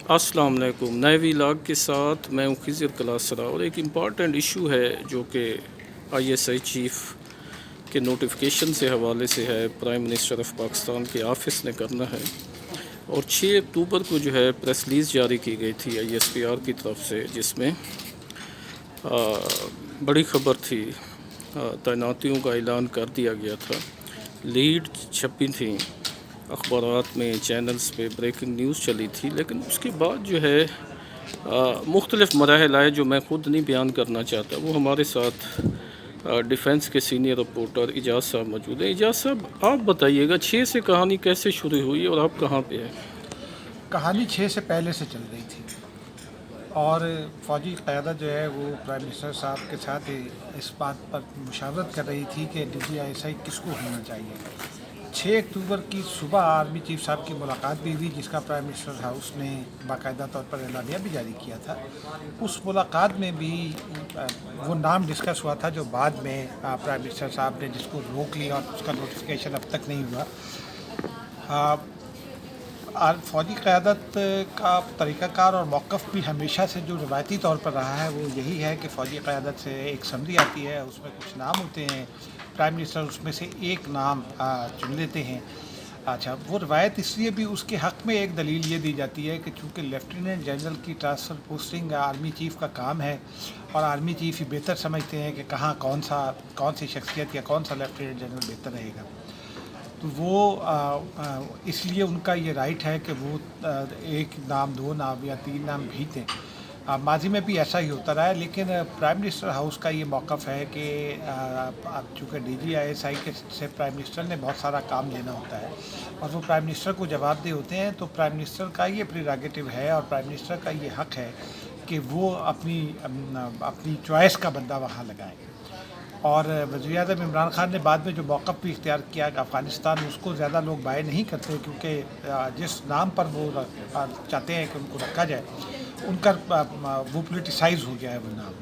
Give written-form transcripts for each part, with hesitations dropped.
السلام علیکم، نئے ویلاگ کے ساتھ میں ہوں خضر کلاسرا، اور ایک امپارٹنٹ ایشو ہے جو کہ آئی ایس آئی چیف کے نوٹیفیکیشن سے حوالے سے ہے، پرائم منسٹر آف پاکستان کے آفس نے کرنا ہے۔ اور 6 اکتوبر کو جو ہے پریس ریلیز جاری کی گئی تھی آئی ایس پی آر کی طرف سے، جس میں بڑی خبر تھی، تعیناتیوں کا اعلان کر دیا گیا تھا، لیڈ چھپی تھیں اخبارات میں، چینلز پہ بریکنگ نیوز چلی تھی، لیکن اس کے بعد جو ہے مختلف مراحل آئے جو میں خود نہیں بیان کرنا چاہتا۔ وہ ہمارے ساتھ ڈیفنس کے سینئر رپورٹر اجاز صاحب موجود ہیں۔ اجاز صاحب، آپ بتائیے گا 6 سے کہانی کیسے شروع ہوئی اور آپ کہاں پہ ہیں؟ کہانی 6 سے پہلے سے چل رہی تھی، اور فوجی قیادت جو ہے وہ پرائم منسٹر صاحب کے ساتھ اس بات پر مشاورت کر رہی تھی کہ D G I S I کس کو ہونا چاہیے۔ 6 اکتوبر کی صبح آرمی چیف صاحب کی ملاقات بھی ہوئی، جس کا پرائم منسٹر ہاؤس نے باقاعدہ طور پر اعلامیہ بھی جاری کیا تھا۔ اس ملاقات میں بھی وہ نام ڈسکس ہوا تھا جو بعد میں پرائم منسٹر صاحب نے جس کو روک لیا، اور اس کا نوٹیفیکیشن اب تک نہیں ہوا۔ فوجی قیادت کا طریقہ کار اور موقف بھی ہمیشہ سے جو روایتی طور پر رہا ہے وہ یہی ہے کہ فوجی قیادت سے ایک سمری آتی ہے، اس میں کچھ نام ہوتے ہیں، پرائم منسٹر اس میں سے ایک نام چن لیتے ہیں۔ اچھا، وہ روایت اس لیے بھی اس کے حق میں ایک دلیل یہ دی جاتی ہے کہ چونکہ لیفٹیننٹ جنرل کی ٹرانسفر پوسٹنگ آرمی چیف کا کام ہے، اور آرمی چیف ہی بہتر سمجھتے ہیں کہ کہاں کون سی شخصیت یا کون سا لیفٹیننٹ جنرل بہتر رہے گا، تو وہ اس لیے ان کا یہ رائٹ ہے کہ وہ ایک نام، 2 نام یا 3 نام بھی دیں۔ ماضی میں بھی ایسا ہی ہوتا رہا ہے، لیکن پرائم منسٹر ہاؤس کا یہ موقف ہے کہ چونکہ D G I S I کے سے پرائم منسٹر نے بہت سارا کام لینا ہوتا ہے، اور وہ پرائم منسٹر کو جواب دہ ہوتے ہیں، تو پرائم منسٹر کا یہ پریراگیٹو ہے اور پرائم منسٹر کا یہ حق ہے کہ وہ اپنی چوائس کا بندہ وہاں لگائیں۔ اور وزیر اعظم عمران خان نے بعد میں جو موقف بھی اختیار کیا کہ افغانستان، اس کو زیادہ لوگ بائے نہیں کرتے، کیونکہ جس نام پر وہ چاہتے ہیں کہ ان کو رکھا جائے، ان کا وہ پولیٹیسائز ہو گیا ہے وہ نام۔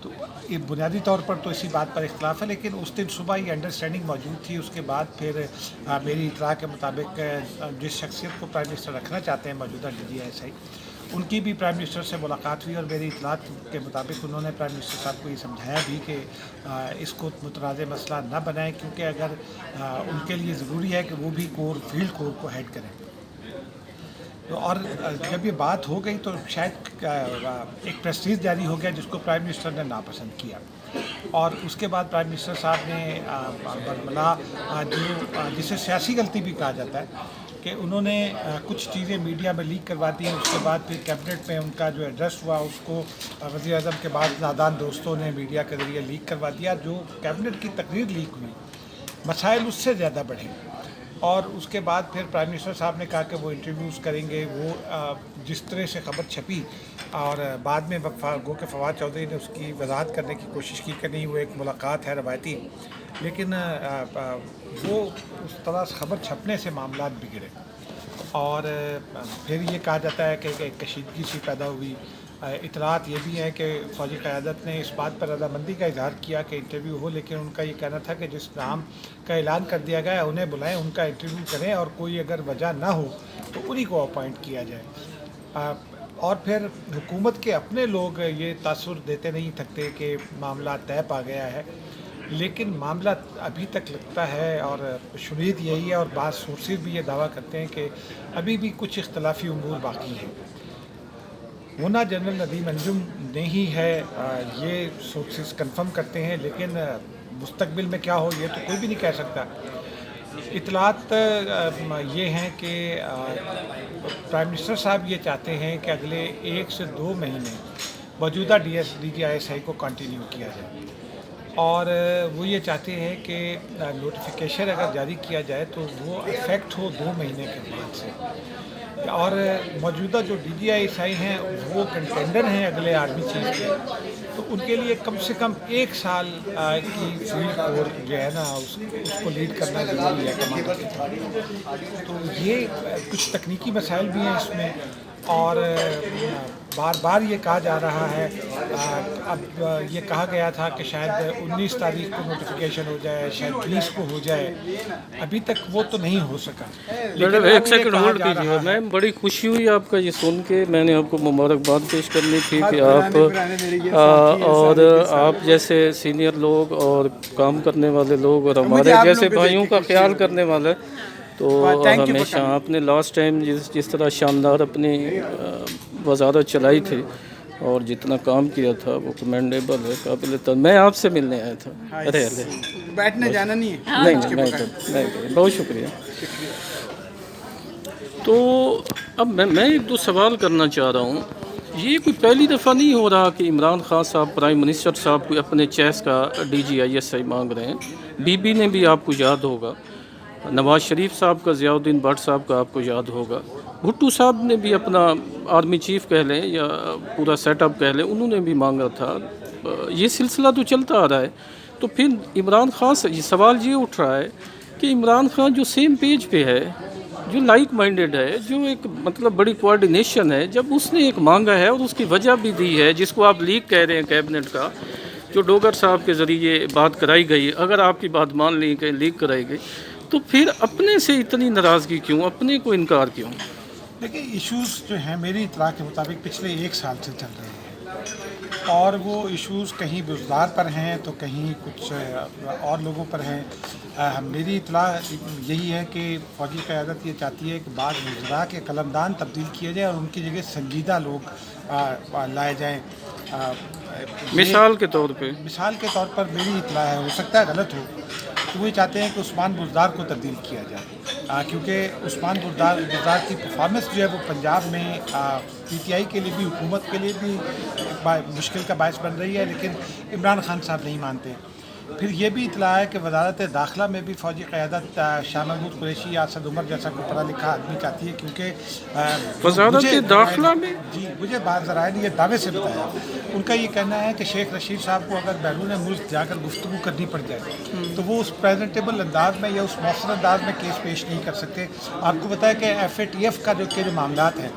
تو یہ بنیادی طور پر تو اسی بات پر اختلاف ہے، لیکن اس دن صبح یہ انڈرسٹینڈنگ موجود تھی۔ اس کے بعد پھر میری اطلاع کے مطابق جس شخصیت کو پرائم منسٹر رکھنا چاہتے ہیں موجودہ D G I S I, ان کی بھی پرائم منسٹر سے ملاقات ہوئی، اور میری اطلاعات کے مطابق انہوں نے پرائم منسٹر صاحب کو یہ سمجھایا بھی کہ اس کو متنازع مسئلہ نہ بنائیں، کیونکہ اگر ان کے لیے ضروری ہے کہ وہ بھی فیلڈ کور کو ہیڈ کریں۔ اور جب یہ بات ہو گئی تو شاید ایک پریسٹیج جاری ہو گیا، جس کو پرائم منسٹر نے ناپسند کیا، اور اس کے بعد پرائم منسٹر صاحب نے برملا جسے سیاسی غلطی بھی کہا جاتا ہے، کہ انہوں نے کچھ چیزیں میڈیا میں لیک کروا دی ہیں۔ اس کے بعد پھر کیبنٹ میں ان کا جو ایڈریس ہوا، اس کو وزیر اعظم کے بعد نادان دوستوں نے میڈیا کے ذریعے لیک کروا دیا۔ جو کیبنٹ کی تقریر لیک ہوئی، مسائل اس سے زیادہ بڑھے، اور اس کے بعد پھر پرائم منسٹر صاحب نے کہا کہ وہ انٹرویوز کریں گے۔ وہ جس طرح سے خبر چھپی، اور بعد میں گو کہ فواد چودھری نے اس کی وضاحت کرنے کی کوشش کی کہ نہیں، وہ ایک ملاقات ہے روایتی، لیکن وہ اس طرح سے خبر چھپنے سے معاملات بگڑے، اور پھر یہ کہا جاتا ہے کہ ایک کشیدگی سی پیدا ہوئی۔ اطلاعات یہ بھی ہیں کہ فوجی قیادت نے اس بات پر رضامندی کا اظہار کیا کہ انٹرویو ہو، لیکن ان کا یہ کہنا تھا کہ جس نام کا اعلان کر دیا گیا ہے انہیں بلائیں، ان کا انٹرویو کریں، اور کوئی اگر وجہ نہ ہو تو انہی کو اپوائنٹ کیا جائے۔ اور پھر حکومت کے اپنے لوگ یہ تاثر دیتے نہیں تھکتے کہ معاملہ طے پا گیا ہے، لیکن معاملہ ابھی تک لگتا ہے، اور شنید یہی ہے، اور بعض سورسز بھی یہ دعویٰ کرتے ہیں کہ ابھی بھی کچھ اختلافی امور باقی ہیں۔ ہونا جنرل ندیم انجم نے ہی ہے، یہ سورسز کنفرم کرتے ہیں، لیکن مستقبل میں کیا ہو یہ تو کوئی بھی نہیں کہہ سکتا۔ اطلاعات یہ ہیں کہ پرائم منسٹر صاحب یہ چاہتے ہیں کہ اگلے 1 سے 2 مہینے موجودہ D G I S I کو کنٹینیو کیا جائے، اور وہ یہ چاہتے ہیں کہ نوٹیفیکیشن اگر جاری کیا جائے تو وہ افیکٹ ہو 2 مہینے کے بعد سے، اور موجودہ جو D G I S I ہیں وہ کنٹینڈر ہیں اگلے آرمی چیف کے، تو ان کے لیے کم سے کم 1 سال کی فیلڈ کور جو ہے نا اس کو لیڈ کرنا ضروری ہے کمانڈ کے۔ تو یہ کچھ تکنیکی مسائل بھی ہیں اس میں، اور बार बार ये कहा जा रहा है। अब ये कहा गया था कि शायद 19 तारीख को नोटिफिकेशन हो जाए, शायद 20 को हो जाए, अभी तक वो तो नहीं हो सका। मैडम एक सेकंड होल्ड कीजिए मैम, बड़ी खुशी हुई आपका ये सुन के। मैंने आपको मुबारकबाद पेश करनी थी कि आप और आप जैसे सीनियर लोग और काम करने वाले लोग और हमारे जैसे भाइयों का ख्याल करने वाले, तो हमेशा आपने लास्ट टाइम जिस तरह शानदार अपनी वजारत चलाई थी और जितना काम किया था वो कमेंडेबल है, काबिल। मैं आपसे मिलने आया था। अरे बैठने जाना नहीं है? नहीं, बहुत शुक्रिया। तो अब मैं एक दो सवाल करना चाह रहा हूँ। ये कोई पहली दफ़ा नहीं हो रहा कि इमरान खान साहब, प्राइम मिनिस्टर साहब कोई अपने चेस का DGISI मांग रहे हैं। बीबी ने भी आपको याद होगा, नवाज़ शरीफ साहब का, ज़ियाउद्दीन भट्ट साहब का आपको याद होगा, भुट्टो साहब ने भी अपना आर्मी चीफ कह लें या पूरा सेटअप कह लें, उन्होंने भी मांगा था। ये सिलसिला तो चलता आ रहा है। तो फिर इमरान खान से ये सवाल ये उठ रहा है कि इमरान खान जो सेम पेज पे है, जो लाइक माइंडेड है, जो एक मतलब बड़ी कोऑर्डिनेशन है, जब उसने एक मांगा है और उसकी वजह भी दी है, जिसको आप लीक कह रहे हैं कैबिनेट का, जो डोगर साहब के ज़रिए बात कराई गई, अगर आपकी बात मान ली कि लीक कराई गई, तो फिर अपने से इतनी नाराज़गी क्यों, अपने को इनकार क्यों? देखिए, इश्यूज़ जो हैं मेरी इत्तला के मुताबिक पिछले 1 साल से चल रहे हैं और वो इश्यूज़ कहीं बुज़दार पर हैं तो कहीं कुछ और लोगों पर हैं। मेरी इत्तला यही है कि फ़ौजी क़यादत ये चाहती है कि बाद वज़रा के कलमदान तब्दील किए जाए और उनकी जगह संजीदा लोग लाए जाएँ। मिसाल के तौर पे मेरी इत्तला है, हो सकता है गलत हो, तो वो चाहते हैं कि उस्मान बुज़दार को तब्दील किया जाए, क्योंकि उस्मान बुज़दार की परफॉर्मेंस जो है वो पंजाब में PTI के लिए भी, हुकूमत के लिए भी मुश्किल का बायस बन रही है, लेकिन इमरान खान साहब नहीं मानते। फिर ये भी इतला है कि वजारत दाखिला में भी फ़ौजी क़यादत शाह महमूद कुरैशी या असद उमर जैसा कोई पढ़ा लिखा आदमी चाहती है, क्योंकि वजारत दाखिला में मुझे बात ज़राए ने ये दावे से बताया, उनका ये कहना है कि शेख रशीद साहब को अगर बैरून मुल्क जाकर गुफ्तगू करनी पड़ जाए तो वो उस प्रेजेंटेबल अंदाज में या उस मौसर अंदाज में केस पेश नहीं कर सकते। आपको बताया कि FATF का जो मामलात हैं,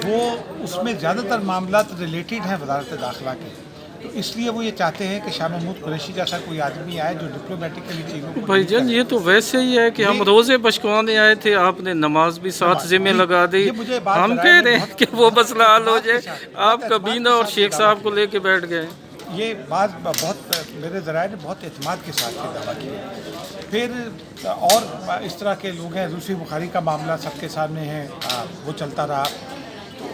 वो उसमें ज़्यादातर मामलात रिलेटेड हैं वजारत दाखिला के, तो इसलिए वो ये चाहते हैं कि शाह महमूद कुरैशी जैसा कोई आदमी आए जो डिप्लोमेटिकली चीज़ों को भाईजान, ये तो वैसे ही है कि हम रोज़े बशकवाने आए थे, आपने नमाज भी साथ ज़िम्मे लगा दी, हम कह रहे हैं कि वो मसला हल हो जाए, आप कबीना और शेख साहब को लेके बैठ गए। ये बात बहुत मेरे ज़राए ने बहुत एतमाद के साथ ये दावा किया। फिर और इस तरह के लोग हैं, जुल्फ़ी बुखारी का मामला सबके सामने है, वो चलता रहा।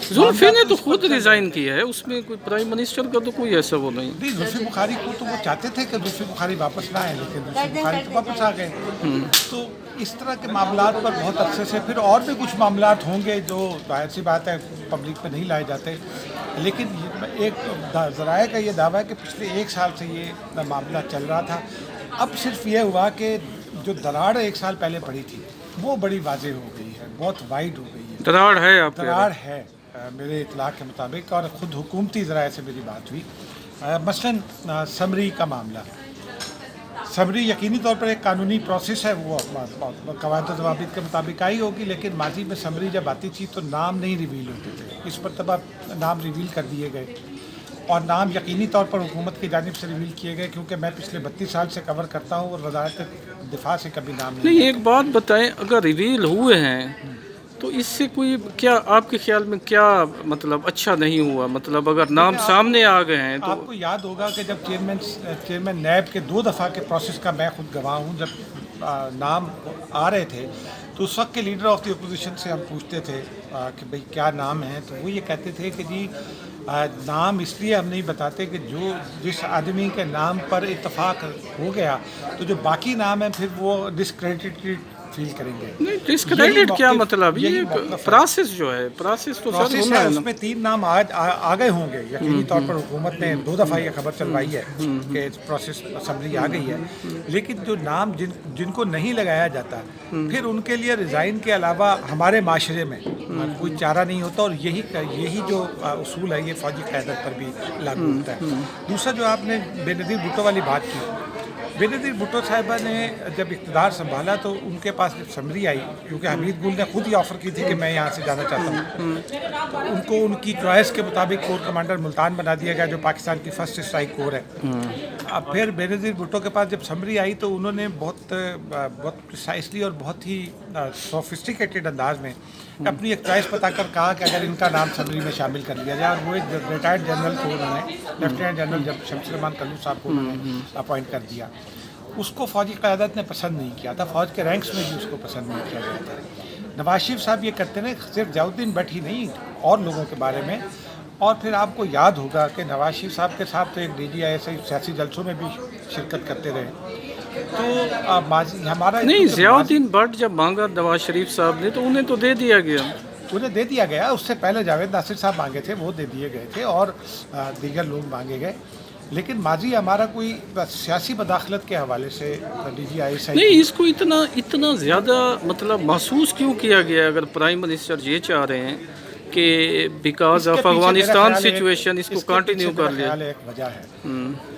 जुल्फ़ी ने तो खुद रिज़ाइन किया है, उसमें कोई प्राइम मिनिस्टर का तो कोई ऐसा वो नहीं। जुल्फ़ी बुखारी को तो वो चाहते थे कि जुल्फ़ी बुखारी वापस ना आए, लेकिन जुल्फ़ी बुखारी तो वापस आ गए। तो इस तरह के मामलात पर बहुत अरसे से फिर और भी कुछ मामलात होंगे जो जाहिर सी बात है पब्लिक पे नहीं लाए जाते, लेकिन एक ज़राए का ये दावा है कि पिछले 1 साल से ये मामला चल रहा था। अब सिर्फ ये हुआ कि जो दरार 1 साल पहले पड़ी थी वो बड़ी वाज़ेह हो गई है, बहुत वाइड हो गई है। दरार है मेरे इतला के मुताबिक, और ख़ुद हुकूमती ज़राए से मेरी बात हुई। मसलन समरी का मामला, समरी यकीनी तौर पर एक कानूनी प्रोसेस है, वो कवायद व ज़वाबित के मुताबिक आई होगी, लेकिन माजी में समरी जब आती थी तो नाम नहीं रिवील होते थे। इस मरतबा नाम रिवील कर दिए गए और नाम यकीनी तौर पर हुकूमत की जानिब से रिवील किए गए, क्योंकि मैं पिछले 32 साल से कवर करता हूँ और वज़ारत दिफा से कभी नाम नहीं। एक बात बताएं, अगर रिवील हुए हैं तो इससे कोई क्या आपके ख्याल में क्या मतलब अच्छा नहीं हुआ? मतलब अगर नाम सामने आ गए हैं तो आपको याद होगा कि जब चेयरमैन नैब के 2 दफ़ा के प्रोसेस का मैं खुद गवाह हूँ, जब नाम आ रहे थे तो उस वक्त के लीडर ऑफ द अपोजिशन से हम पूछते थे कि भाई क्या नाम है, तो वो ये कहते थे कि जी नाम इसलिए हम नहीं बताते कि जिस आदमी के नाम पर इत्तफाक हो गया तो जो बाकी नाम है फिर वो डिस्क्रेडिटेड फील करेंगे। नहीं, डिस्क्रेडिट क्या मतलब? ये प्रोसेस जो है, प्रोसेस तो सर होना है, उसमें 3 नाम आ गए होंगे यकीनी तौर पर। हुकूमत ने 2 दफ़ा ये खबर चलवाई है कि प्रोसेस असम्बली आ गई है, लेकिन जो नाम जिनको नहीं लगाया जाता फिर उनके लिए रिज़ाइन के अलावा हमारे माशरे में कोई चारा नहीं होता, और यही जो उसूल है ये फ़ौजी क़यादत पर भी लागू होता है। दूसरा जो आपने बेनज़ीर भुट्टो वाली बात की, बेनज़ीर भुट्टो साहिबा ने जब इक़्तिदार संभाला तो उनके पास जब समरी आई, क्योंकि हमीद गुल ने खुद ही ऑफ़र की थी कि मैं यहाँ से जाना चाहता हूँ, तो उनको उनकी चॉइस के मुताबिक कोर कमांडर मुल्तान बना दिया गया, जो पाकिस्तान की फर्स्ट स्ट्राइक कोर है। अब फिर बेनज़ीर भुट्टो के पास जब समरी आई तो उन्होंने बहुत प्रिसाइसली और बहुत ही सोफिस्टिकेटेड अंदाज में अपनी एक चॉइस बताकर कहा कि अगर इनका नाम समरी में शामिल कर लिया जाए, और वो एक रिटायर्ड जनरल को उन्होंने लेफ्टिनेंट जनरल जब शमशेर कल्लू साहब को उन्होंने अपॉइंट कर दिया। उसको फ़ौजी क़यादत ने पसंद नहीं किया था, फ़ौज के रैंक्स में भी उसको पसंद नहीं किया गया था। नवाज शरीफ साहब ये करते हैं सिर्फ ज़ियाउद्दीन भट्ट ही नहीं, और लोगों के बारे में। और फिर आपको याद होगा कि नवाज शरीफ साहब के साथ तो एक DGI सियासी जलसों में भी शिरकत करते रहे। तो हमारा नहीं, ज़ियाउद्दीन भट्ट जब मांगा नवाज शरीफ साहब ने तो उन्हें तो दे दिया गया, उन्हें दे दिया गया। उससे पहले जावेद नासिर साहब मांगे थे, वो दे दिए गए थे, और दीगर लोग मांगे गए। लेकिन माजी हमारा कोई सियासी मदाखलत के हवाले से DGI नहीं, इसको इतना ज़्यादा मतलब महसूस क्यों किया गया? अगर प्राइम मिनिस्टर ये चाह रहे हैं कि बिकॉज ऑफ अफगानिस्तान सिचुएशन इसको कंटिन्यू कर लिया, एक वजह है।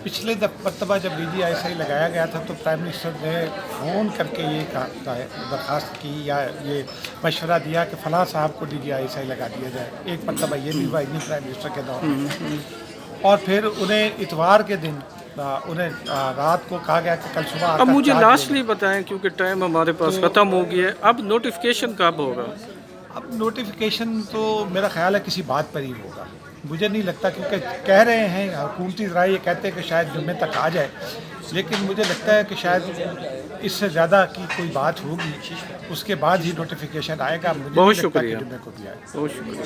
पिछले मरतबा जब DGI लगाया गया था तो प्राइम मिनिस्टर ने फ़ोन करके ये कहा, दरख्वास्त की या ये मशवरा दिया कि फ़लाँ साहब को DGI लगा दिया जाए। एक मरतबा ये भी हुआ इन्हीं प्राइम मिनिस्टर के दौर में। और फिर उन्हें इतवार के दिन उन्हें रात को कहा गया कि कल सुबह। अब मुझे लास्टली बताएं, क्योंकि टाइम हमारे पास ख़त्म हो गया है, अब नोटिफिकेशन कब होगा? अब नोटिफिकेशन तो मेरा ख्याल है किसी बात पर ही होगा, मुझे नहीं लगता, क्योंकि कह रहे हैं हुकूमती ज़राए ये कहते हैं कि शायद जुम्मे तक आ जाए, लेकिन मुझे लगता है कि शायद इससे ज़्यादा की कोई बात होगी, उसके बाद ही नोटिफिकेशन आएगा। मुझे बहुत नहीं लगता कि शुक्रिया, जुम्मे को भी आए। बहुत शुक्रिया।